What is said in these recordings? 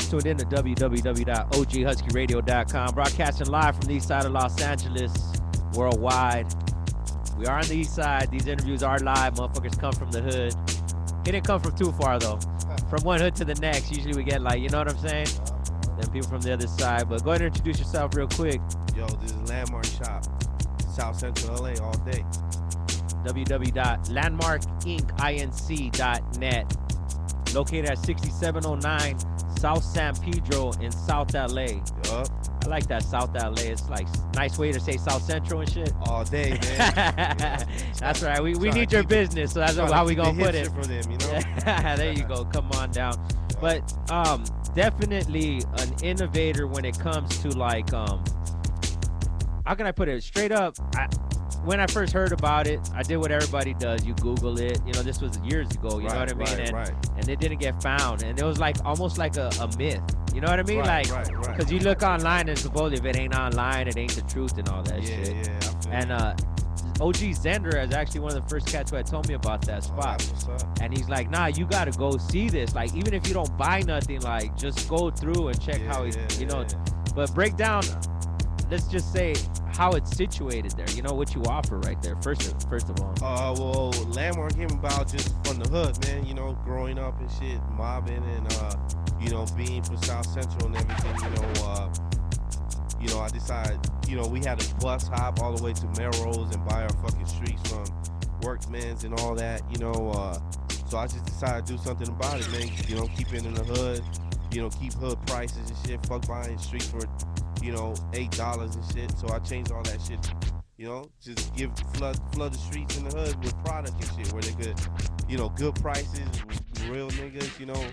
just tuned in to www.oghuskyradio.com, broadcasting live from the east side of Los Angeles, worldwide. We are on the east side. These interviews are live. Motherfuckers come from the hood. He didn't come from too far, though. From one hood to the next. Usually we get, like, you know what I'm saying? Then people from the other side. But go ahead and introduce yourself real quick. Yo, this is Landmark Shop, South Central LA all day. www.landmarkinc.net. Located at 6709 South San Pedro in South LA. Yup. I like that South LA. It's like nice way to say South Central and shit. All day, man. That's right. We need your business, so that's how we gonna put it. For them, you know? There you go. Come on down. But definitely an innovator when it comes to like how can I put it straight up? When I first heard about it, I did what everybody does. You Google it. You know, this was years ago. You know what I mean? And it didn't get found. And it was like almost like a myth. You know what I mean? Because you look online and supposedly if it ain't online, it ain't the truth and all that shit. Yeah. And OG Zender is actually one of the first cats who had told me about that spot. And he's like, nah, you got to go see this. Like, even if you don't buy nothing, like, just go through and check how he, you know. But break down, let's just say, how it's situated there. You know, what you offer right there, first of all. Well, Landmark came about just from the hood, man. You know, growing up and shit, mobbing and, you know, being from South Central and everything, you know, I decided, you know, we had a bus hop all the way to Melrose and buy our fucking streets from Workmen's and all that, you know, so I just decided to do something about it, man. You know, keep it in the hood, you know, keep hood prices and shit, fuck buying streets for, you know, $8 and shit. So I changed all that shit, you know, just flood the streets in the hood with product and shit where they could, you know, good prices, real niggas, you know,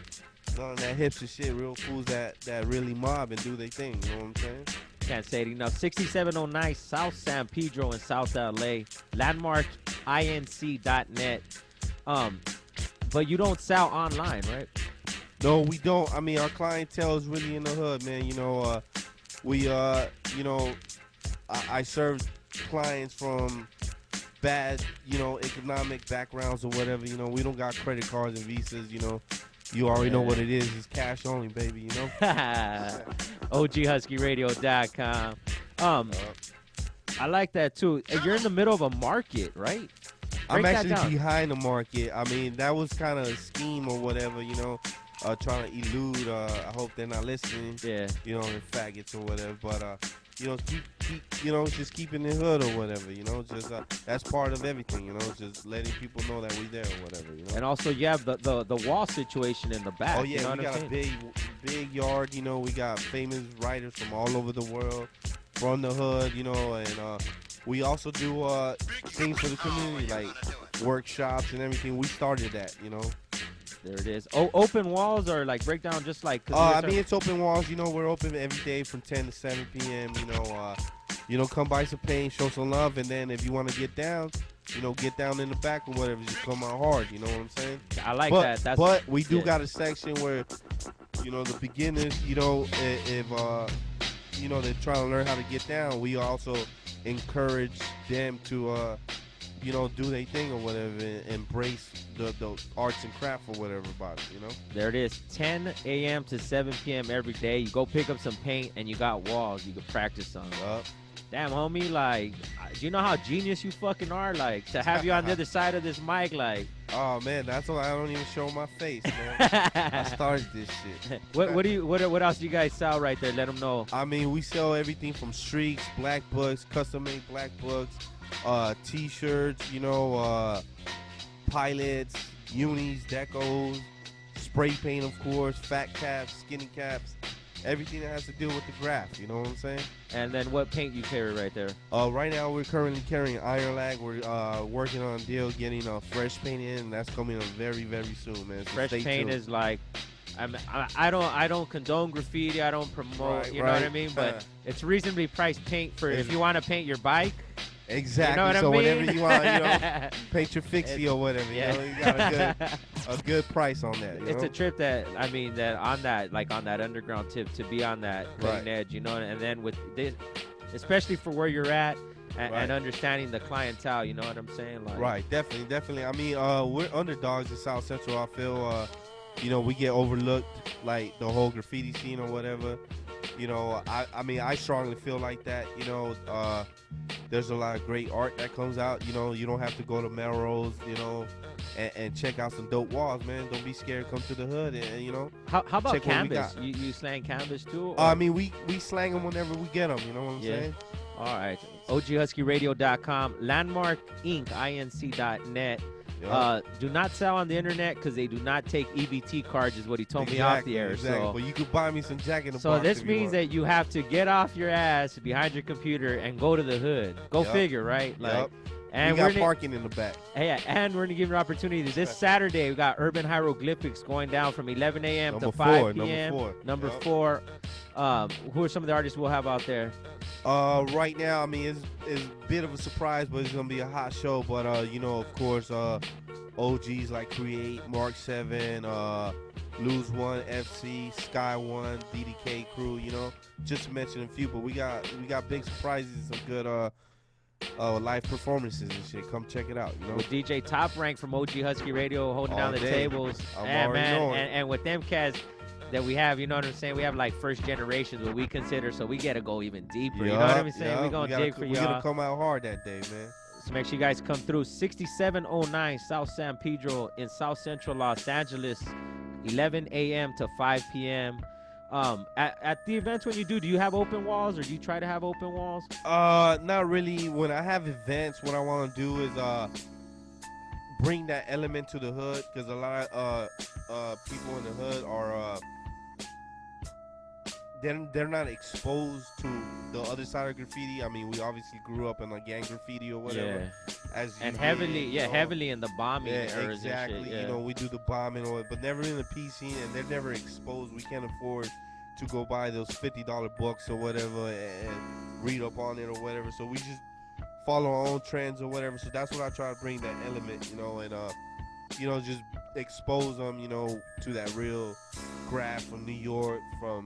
none of that hipster shit, real fools that really mob and do their thing, you know what I'm saying? Can't say it enough. 6709 South San Pedro in South LA. Landmarkinc.net. But you don't sell online, right? No, we don't. I mean, our clientele is really in the hood, man. You know, we, you know, I serve clients from bad, you know, economic backgrounds or whatever. You know, we don't got credit cards and visas, you know. You already know what it is. It's cash only, baby, you know? OGHuskyRadio.com. I like that, too. You're in the middle of a market, right? I'm actually behind the market. I mean, that was kind of a scheme or whatever, you know, trying to elude. I hope they're not listening. Yeah. You know, the faggots or whatever. But, you know, keep, you know, just keeping the hood or whatever, you know, just that's part of everything, you know, just letting people know that we there or whatever, you know. And also you have the wall situation in the back. Oh yeah, you know we got a big yard, you know. We got famous writers from all over the world, from the hood, you know, and we also do things for the community like workshops and everything. We started that, you know. There it is. Oh, open walls or like breakdown, just like. I mean, it's open walls. You know, we're open every day from 10 to 7 p.m. You know, come buy some paint, show some love, and then if you want to get down, you know, get down in the back or whatever. Just come out hard. You know what I'm saying? I like that. But we do got a section where, you know, the beginners, you know, if you know, they're trying to learn how to get down, we also encourage them to you know, do their thing or whatever, and embrace the arts and craft or whatever about it, you know? There it is, 10 a.m. to 7 p.m. every day. You go pick up some paint, and you got walls you can practice on. Damn, homie, like, do you know how genius you fucking are? Like, to have you on the other side of this mic, like. Oh, man, that's why I don't even show my face, man. I started this shit. What else do you guys sell right there? Let them know. I mean, we sell everything from streaks, black books, custom-made black books, T-shirts, you know, pilots, unis, decos, spray paint, of course, fat caps, skinny caps, everything that has to do with the graph, you know what I'm saying? And then what paint you carry right there? Right now we're currently carrying Iron Lag. We're working on a deal getting fresh paint in, and that's coming up very, very soon, man. So fresh paint is like, I don't condone graffiti. I don't promote, you know what I mean? But it's reasonably priced paint for if you want to paint your bike. Exactly. You know what so I mean? whenever you want, you know, paint your fixie or whatever, you know, you got a good price on that. You it's know? a trip that that on that underground tip to be on that cutting edge, you know, and then with this, especially for where you're at and understanding the clientele, you know what I'm saying? Like, right, definitely. I mean, we're underdogs in South Central. I feel you know, we get overlooked, like the whole graffiti scene or whatever. You know, I mean, I strongly feel like that. You know, there's a lot of great art that comes out. You know, you don't have to go to Melrose, you know, and check out some dope walls, man. Don't be scared. Come to the hood, and you know, How about check what we canvas? got. You slang canvas too? I Or? mean, we slang them whenever we get them. You know what I'm Yeah. saying? All right. OGHuskyRadio.com, Landmark Inc. Inc.net. Yup. Do not sell on the internet because they do not take EBT cards, is what he told me off the air. Exactly. So, But you could buy me some Jack in the so Box. this if you means want. that you have to get off your ass behind your computer and go to the hood. Go Yup. figure, right? Like, Yup. and we got we're parking in the back. Hey, and we're gonna give you an opportunity. This Saturday, we got Urban Hieroglyphics going down from 11 a.m. to 5 p.m. Number Yup. 4. Who are some of the artists we'll have out there? Right now, I mean, it's a bit of a surprise, but it's gonna be a hot show. But you know, of course, OGs like Create, Mark 7, Lose One, FC, Sky One, DDK Crew. You know, just to mention a few. But we got big surprises, some good live performances and shit. Come check it out. You know, With DJ Top Rank from OG Husky Radio holding All down the day. tables. I'm And already man, knowing. and with them cats that we have, you know what I'm saying? We have like first generations, what we consider, so we gotta go even deeper. You know what I'm saying? Yup. We gonna dig for We're y'all. gonna come out hard that day, man. So make sure you guys come through. 6709 South San Pedro in South Central Los Angeles, 11 a.m. to 5 p.m. At the events when you do you have open walls or do you try to have open walls? Not really. When I have events, what I want to do is bring that element to the hood, because a lot of people in the hood are they're not exposed to the other side of graffiti. I mean, we obviously grew up in like gang graffiti or whatever. As you And did, heavily, you know. heavily in the bombing Yeah, eras exactly. and shit. Yeah. You know, we do the bombing, but never in the P scene, and they're never exposed. We can't afford to go buy those $50 books or whatever and read up on it or whatever. So we just follow our own trends or whatever. So that's what I try to bring, that element, you know, and you know, just expose them, you know, to that real graph from New York, from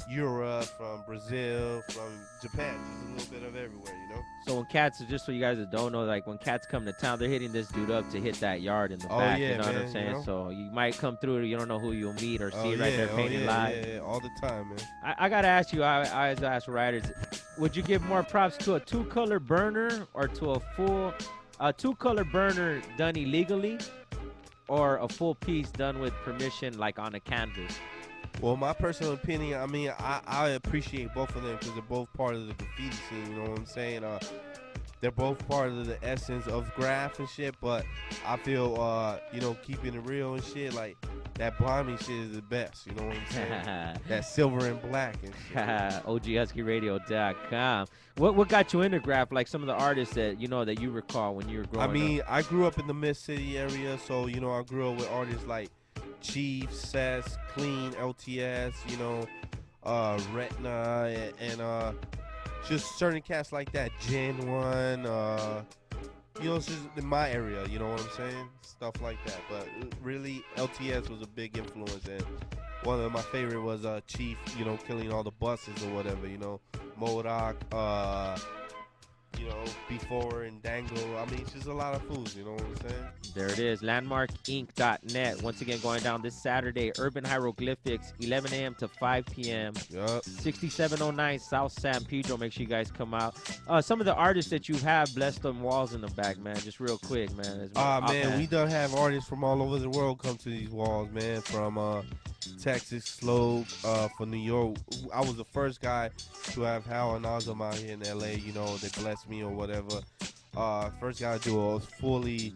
Europe, from Brazil, from Japan, just a little bit of everywhere, you know. So when cats, just so you guys that don't know, like when cats come to town, they're hitting this dude up to hit that yard in the back. Yeah, You know what man, I'm saying? you know? So you might come through, you don't know who you'll meet or see right there painted live. Yeah, all the time, man. I gotta ask you, I always ask writers, would you give more props to a 2-color burner or to a 2-color burner done illegally, or a full piece done with permission, like on a canvas? Well, my personal opinion, I mean, I appreciate both of them because they're both part of the graffiti scene, you know what I'm saying? They're both part of the essence of graph and shit, but I feel, you know, keeping it real and shit, like, that bombing shit is the best, you know what I'm saying? That silver and black and shit. OGHuskyRadio.com. What got you into graph? Like some of the artists that you know that you recall when you were growing I mean, up? I grew up in the Mid-City area, so, you know, I grew up with artists like Chief, Cess, Clean, LTS, you know, Retina, and just certain cats like that. Gen 1, you know, it's just in my area, you know what I'm saying? Stuff like that. But really, LTS was a big influence, and one of my favorite was Chief, you know, killing all the buses or whatever, you know, Modoc, you know, Before and Dango. I mean, it's just a lot of foods, you know what I'm saying? There it is, landmarkinc.net. Once again, going down this Saturday, Urban Hieroglyphics, 11 a.m. to 5 p.m. Yup. 6709 South San Pedro. Make sure you guys come out. Some of the artists that you have blessed them walls in the back, man. Just real quick, man. Man, we done have artists from all over the world come to these walls, man. From Texas, Slope, for New York. I was the first guy to have Hal and Azam out here in LA, you know, they blessed me or whatever. First guy to do a fully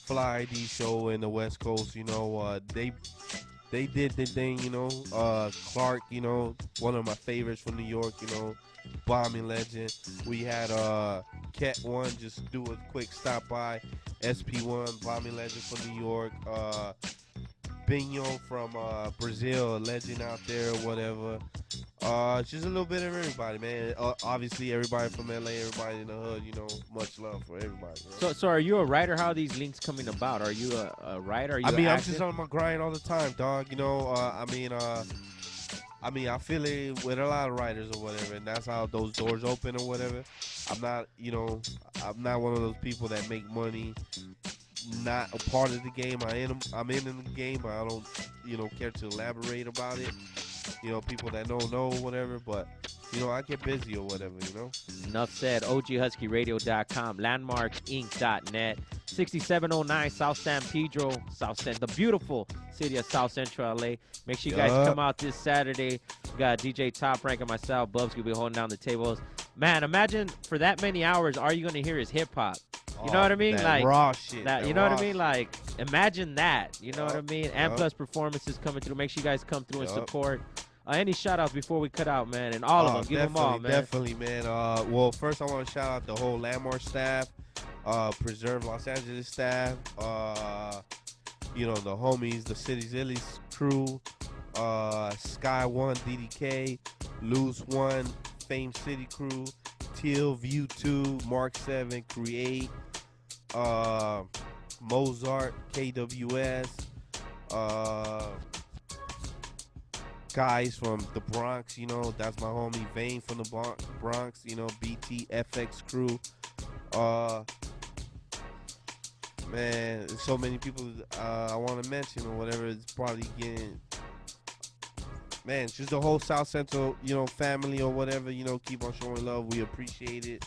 Fly ID show in the West Coast, you know, they did the thing, you know. Clark, you know, one of my favorites from New York, you know, bombing legend. We had Cat One just do a quick stop by. SP1, bombing legend from New York. Binho from Brazil, a legend out there or whatever. Just a little bit of everybody, man. Obviously, everybody from LA, everybody in the hood, you know, much love for everybody. You know? So are you a writer? How are these links coming about? Are you a writer? Are you I mean, I'm active? just on my grind all the time, dog. You know, I mean, I feel it with a lot of writers or whatever, and that's how those doors open or whatever. I'm not, you know, I'm not one of those people that make money not a part of the game. I'm in the game, but I don't, care to elaborate about it. People that don't know whatever, but I get busy or whatever. Enough said. OGHuskyRadio.com, LandmarkInc.net, 6709 South San Pedro, the beautiful city of South Central LA. Make sure you guys come out this Saturday. We got DJ Top Rank and myself. Bubs will be holding down the tables. Man, imagine for that many hours, all you're going to hear is hip hop. You know what I mean? That like raw shit. That, you know what I mean? Like, imagine that. You know what I mean? And plus performances coming through. Make sure you guys come through and support. Any shout-outs before we cut out, man? And all of them. Give them all, man. Definitely, man. Well, first I want to shout out the whole Landmark staff, Preserve Los Angeles staff, the homies, the City's Illies crew, Sky One, DDK, Lose One, Fame City crew, Teal, View 2, Mark 7, Create, Mozart, KWS, guys from the Bronx, that's my homie Vane from the Bronx, BT, FX crew. Man, there's so many people I want to mention or whatever. It's probably getting, man, just the whole South Central, family or whatever, keep on showing love. We appreciate it.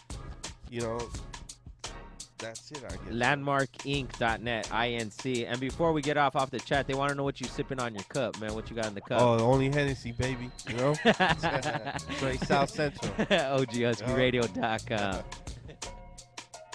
That's it, I guess. LandmarkInc.net, INC. And before we get off the chat, they want to know what you sipping on your cup, man. What you got in the cup? Oh, only Hennessy, baby. Straight South Central. OGHuskyRadio.com.